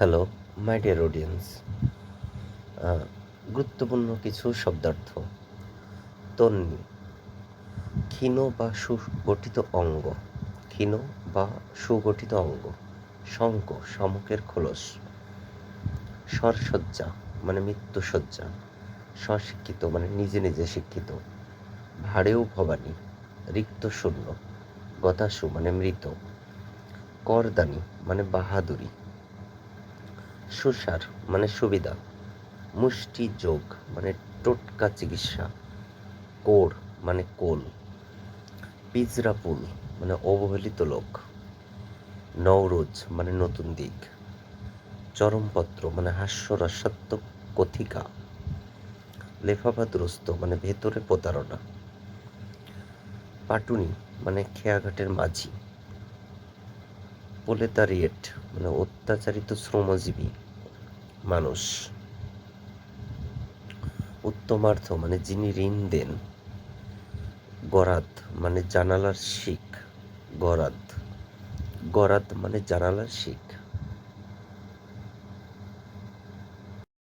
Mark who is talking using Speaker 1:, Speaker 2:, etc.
Speaker 1: Hello, my dear audience. গুরুত্বপূর্ণ কিছু শব্দার্থ। তন্বী, ক্ষীণ বা সুগঠিত অঙ্গ। ক্ষীণ বা সুগঠিত অঙ্গ। শঙ্ক, শামুকের খোলস। স্বরসজ্জা মানে মৃত্যুসজ্জা। স্বশিক্ষিত মানে নিজে নিজে শিক্ষিত। ভাড়েও ভবানী, রিক্ত শূন্য। গতাসু মানে মৃত। করদানি মানে বাহাদুরি। সুসার মানে সুবিধা। মুষ্টি যোগ মানে টোটকা চিকিৎসা। কোড় মানে কোল। পিজরাপুল মানে অবহেলিত লোক। নওরোজ মানে নতুন দিক। চরমপত্র মানে হাস্যরসাত্মক কথিকা। লেফাফাদ্রস্ত মানে ভেতরে প্রতারণা। পাটুনি মানে খেয়াঘাটের মাঝি। প্রোলেতারিয়েট মানে অত্যাচারিত শ্রমজীবী মানুষ। উত্তমার্থ মানে যিনি ঋণ দেন। গরাদ মানে জানালার শিক। গরাদ, গরাদ মানে জানালার শিক।